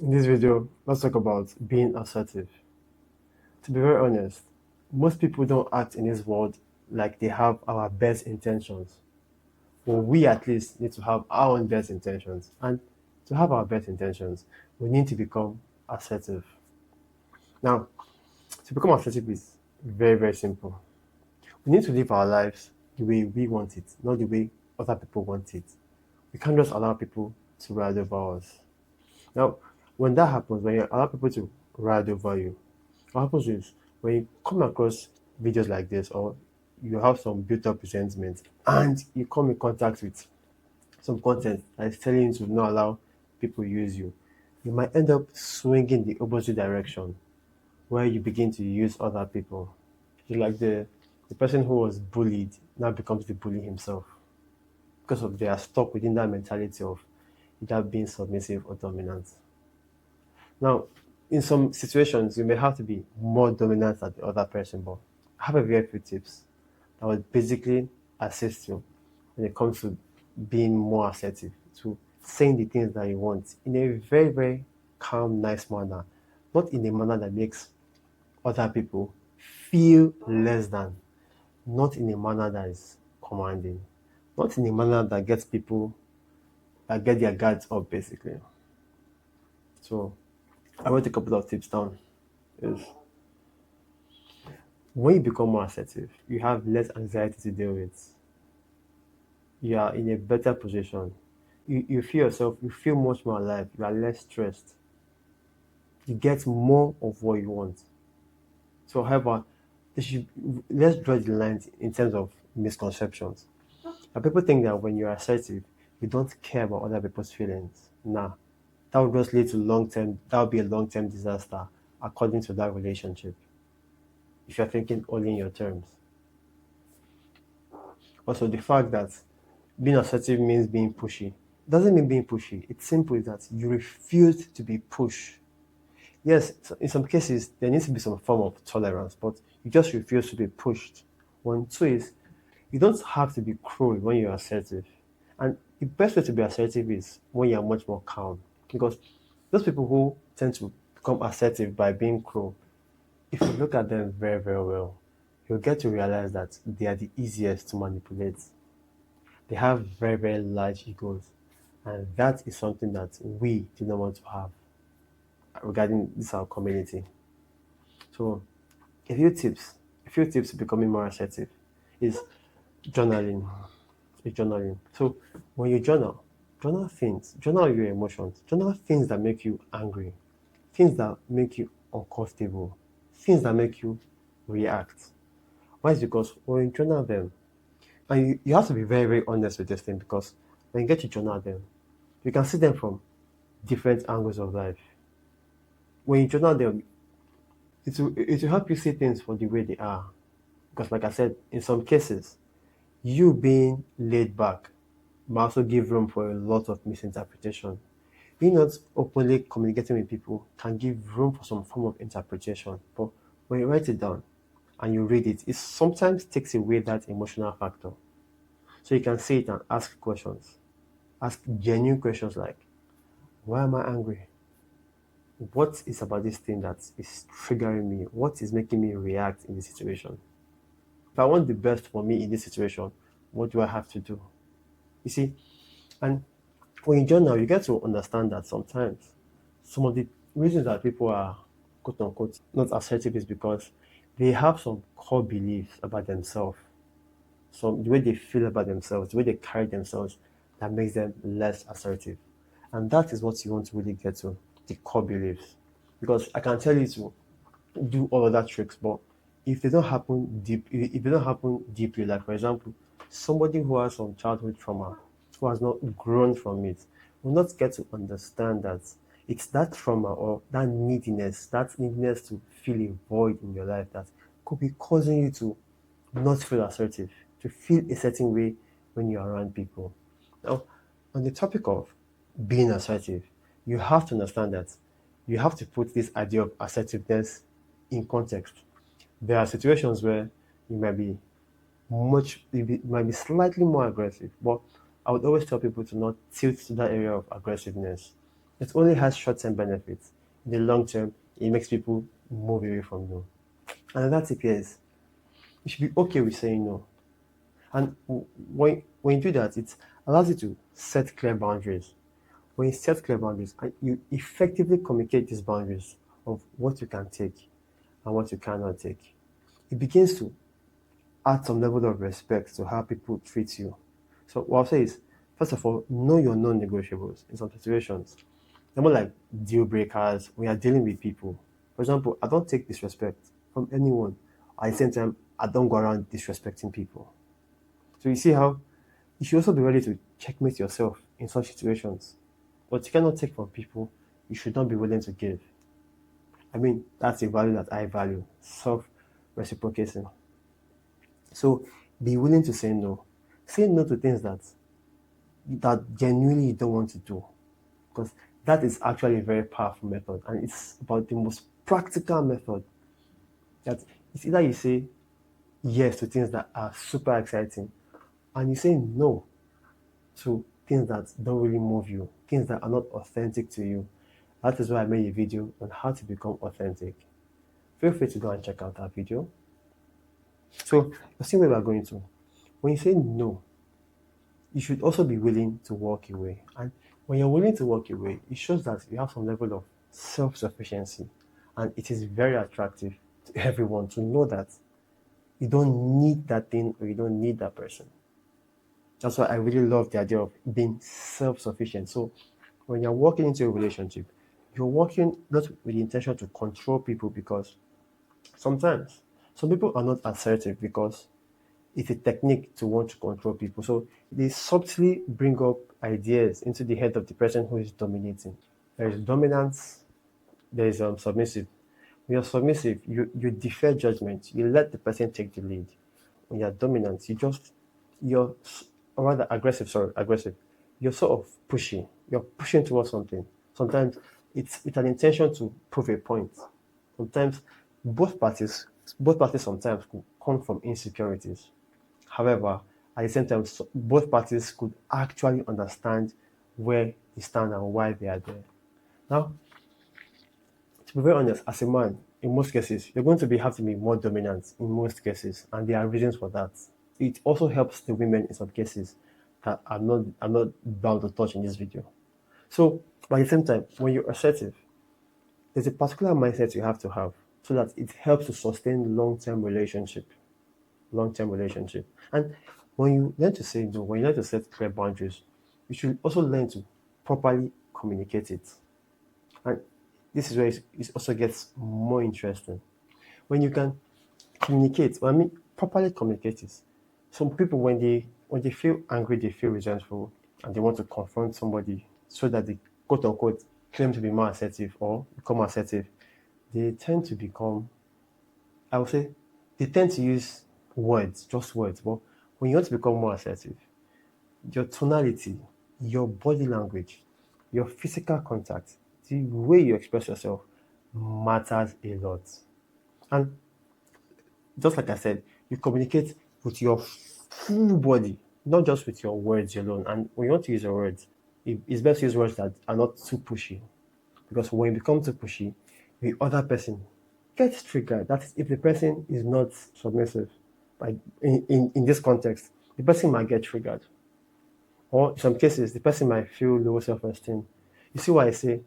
In this video, let's talk about being assertive. To be very honest, most people don't act in this world like they have our best intentions. Well, we at least need to have our own best intentions. And to have our best intentions, we need to become assertive. Now, to become assertive is very, very simple. We need to live our lives the way we want it, not the way other people want it. We can't just allow people to ride over us. Now, when that happens, when you allow people to ride over you, what happens is when you come across videos like this or you have some built up resentment and you come in contact with some content that is telling you to not allow people use you, you might end up swinging the opposite direction where you begin to use other people. It's like the person who was bullied now becomes the bully himself because of they are stuck within that mentality of either being submissive or dominant. Now, in some situations, you may have to be more dominant than the other person, but I have a very few tips that would basically assist you when it comes to being more assertive, to saying the things that you want in a very, very calm, nice manner, not in a manner that makes other people feel less than, not in a manner that is commanding, not in a manner that gets people that get their guards up, basically. So I wrote a couple of tips down. Is when you become more assertive, you have less anxiety to deal with. You are in a better position. You feel yourself, you feel much more alive. You are less stressed. You get more of what you want. So, however, let's draw the lines in terms of misconceptions. Now, people think that when you're assertive, you don't care about other people's feelings. Nah, that would just lead to long term, that would be a long term disaster according to that relationship. If you're thinking only in your terms. Also, the fact that being assertive means being pushy. It doesn't mean being pushy. It's simple that you refuse to be pushed. Yes, in some cases, there needs to be some form of tolerance, but you just refuse to be pushed. One, two is you don't have to be cruel when you're assertive. And the best way to be assertive is when you're much more calm. Because those people who tend to become assertive by being cruel, if you look at them very, very well, you'll get to realize that they are the easiest to manipulate. They have very, very large egos. And that is something that we do not want to have regarding this our community. So a few tips, a few tips to becoming more assertive is journaling. Is journaling. So when you journal, journal things, journal your emotions, journal things that make you angry, things that make you uncomfortable, things that make you react. Why is because when you journal them, and you have to be very, very honest with this thing because when you get to journal them, you can see them from different angles of life. When you journal them, it will help you see things for the way they are. Because, like I said, in some cases, you being laid back might also give room for a lot of misinterpretation. Being not openly communicating with people can give room for some form of interpretation. But when you write it down and you read it, it sometimes takes away that emotional factor. So you can see it and ask questions. Ask genuine questions like, why am I angry? What is about this thing that is triggering me? What is making me react in this situation? If I want the best for me in this situation, what do I have to do? You see, and when you journal, you get to understand that sometimes some of the reasons that people are quote unquote not assertive is because they have some core beliefs about themselves, some the way they feel about themselves, the way they carry themselves that makes them less assertive. And that is what you want to really get to, the core beliefs. Because I can tell you to do all of that tricks, but if they don't happen deeply, like for example, somebody who has some childhood trauma, who has not grown from it, will not get to understand that it's that trauma or that neediness to fill a void in your life that could be causing you to not feel assertive, to feel a certain way when you're around people. Now, on the topic of being assertive, you have to understand that you have to put this idea of assertiveness in context. There are situations where you might be you might be slightly more aggressive, but I would always tell people to not tilt to that area of aggressiveness. It only has short-term benefits. In the long term, it makes people move away from no. Another tip here is you should be okay with saying no. And when you do that, it allows you to set clear boundaries. When you set clear boundaries and you effectively communicate these boundaries of what you can take and what you cannot take, it begins to add some level of respect to how people treat you. So what I'll say is, first of all, know your non-negotiables in some situations. They're more like deal breakers when you're dealing with people. For example, I don't take disrespect from anyone. At the same time, I don't go around disrespecting people. So you see how you should also be ready to checkmate yourself in such situations. What you cannot take from people, you should not be willing to give. I mean, that's a value that I value, self reciprocating. So be willing to say no. Say no to things that genuinely you don't want to do. Because that is actually a very powerful method. And it's about the most practical method. That it's either you say yes to things that are super exciting, and you say no to things that don't really move you, things that are not authentic to you. That is why I made a video on how to become authentic. Feel free to go and check out that video. So the same way we're going to. When you say no, you should also be willing to walk away. And when you're willing to walk away, it shows that you have some level of self-sufficiency. And it is very attractive to everyone to know that you don't need that thing or you don't need that person. That's why I really love the idea of being self-sufficient. So when you're walking into a relationship, you're walking not with the intention to control people, because sometimes some people are not assertive because it's a technique to want to control people. So they subtly bring up ideas into the head of the person who is dominating. There is dominance, there is submissive. When you're submissive, you defer judgment. You let the person take the lead. When you're dominant, you're or rather aggressive. You're sort of pushing. You're pushing towards something. Sometimes it's with an intention to prove a point. Sometimes both parties sometimes could come from insecurities. However, at the same time, both parties could actually understand where they stand and why they are there. Now, to be very honest, as a man, in most cases, you're going to have to be more dominant in most cases, and there are reasons for that. It also helps the women in some cases that I'm not bound to touch in this video. So, but at the same time, when you're assertive, there's a particular mindset you have to have so that it helps to sustain long-term relationship. And when you learn to say no, when you learn to set clear boundaries, you should also learn to properly communicate it. And this is where it also gets more interesting. When you can communicate, well, I mean properly communicate it. Some people when they feel angry, they feel resentful, and they want to confront somebody so that they quote unquote claim to be more assertive or become assertive, they tend to become, I would say, they tend to use words, just words. But when you want to become more assertive, your tonality, your body language, your physical contact, the way you express yourself matters a lot. And just like I said, you communicate with your full body, not just with your words alone. And when you want to use your words, it's best to use words that are not too pushy. Because when you become too pushy, the other person gets triggered. That is, if the person is not submissive, like in this context, the person might get triggered. Or in some cases, the person might feel low self-esteem. You see why I say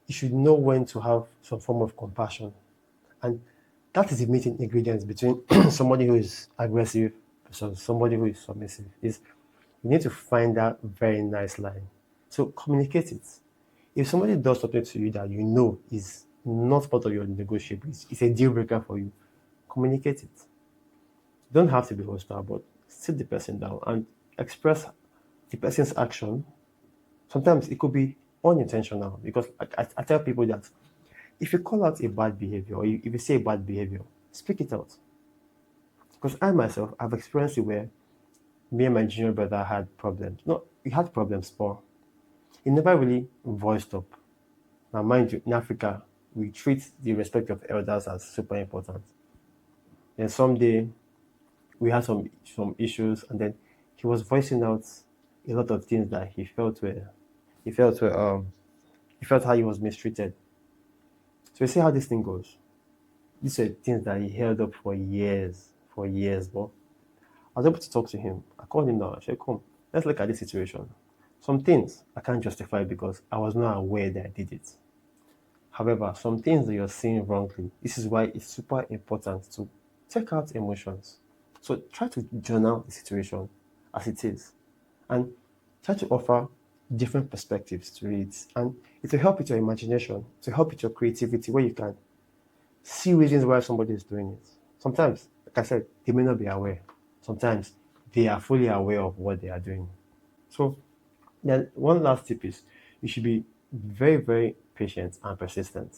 you should know when to have some form of compassion. And that is the meeting ingredient between somebody who is aggressive versus somebody who is submissive. Is you need to find that very nice line. So communicate it. If somebody does something to you that you know is not part of your negotiables, it's a deal breaker for you, communicate it. You don't have to be hostile, but sit the person down and express the person's action. Sometimes it could be unintentional, because I tell people that if you call out a bad behavior or if you say a bad behavior, speak it out. Because I myself have experienced it where me and my junior brother had problems. No, we had problems, but he never really voiced up. Now, mind you, in Africa, we treat the respect of elders as super important. Then someday we had some issues, and then he was voicing out a lot of things that he felt were He felt how he was mistreated. So you see how this thing goes. These were things that he held up for years, but I was able to talk to him. I called him now. I said, come, let's look at this situation. Some things I can't justify because I was not aware that I did it. However, some things that you're seeing wrongly, this is why it's super important to check out emotions. So try to journal the situation as it is and try to offer different perspectives to it. And it will help with your imagination, to help with your creativity, where you can see reasons why somebody is doing it. Sometimes, like I said, they may not be aware. Sometimes they are fully aware of what they are doing. So then one last tip is you should be very, very patient and persistent.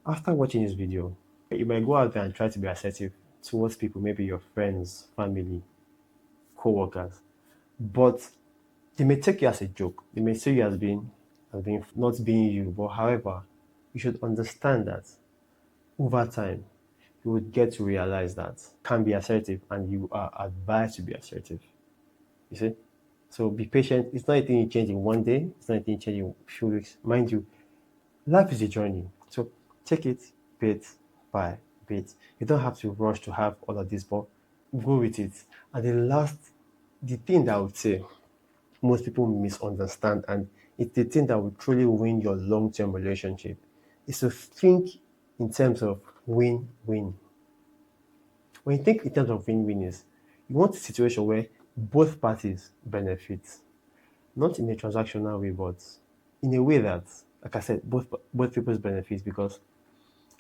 After watching this video, you might go out there and try to be assertive towards people, maybe your friends, family, co-workers, but they may take you as a joke. They may see you as being not being you. But however, you should understand that over time, you would get to realize that can be assertive and you are advised to be assertive. You see? So be patient. It's not anything you change in one day, it's not anything you change in a few weeks. Mind you, life is a journey. So take it bit by bit. You don't have to rush to have all of this, but go with it. And the thing that I would say most people misunderstand, and it's the thing that will truly win your long-term relationship, is to think in terms of win-win. When you think in terms of win-win is, you want a situation where both parties benefit, not in a transactional way, but in a way that, like I said, both people's benefits. Because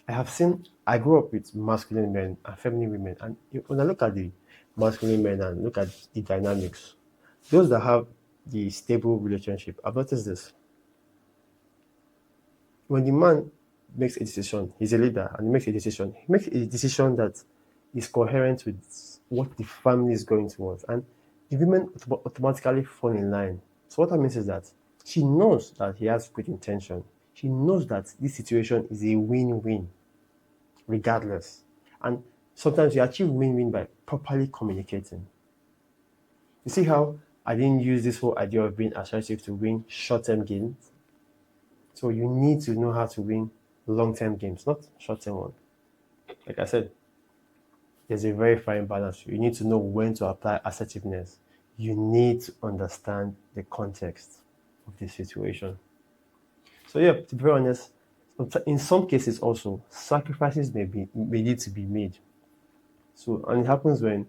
I grew up with masculine men and feminine women, and when I look at the masculine men and look at the dynamics, those that have the stable relationship, I've noticed this. When the man makes a decision, he's a leader and he makes a decision that is coherent with what the family is going towards. And the women automatically fall in line. So what that means is that she knows that he has good intention. She knows that this situation is a win-win, regardless. And sometimes you achieve win-win by properly communicating. You see how I didn't use this whole idea of being assertive to win short-term gains? So you need to know how to win long-term games, not short-term ones. Like I said, there's a very fine balance. You need to know when to apply assertiveness. You need to understand the context of the situation. So yeah, to be very honest, in some cases also, sacrifices may need to be made. So, and it happens when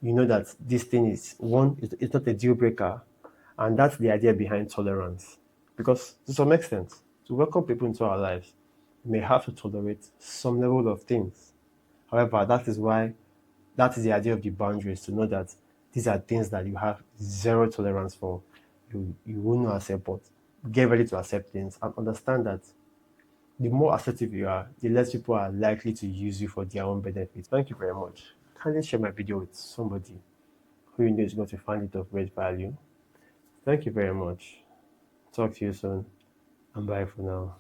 you know that this thing is one, it's not a deal breaker, and that's the idea behind tolerance. Because to some extent, to welcome people into our lives, we may have to tolerate some level of things. However, that is the idea of the boundaries, to know that these are things that you have zero tolerance for. You will not accept, but get ready to accept things and understand that the more assertive you are, the less people are likely to use you for their own benefit. Thank you very much. Kindly share my video with somebody who you know is going to find it of great value. Thank you very much. Talk to you soon, and bye for now.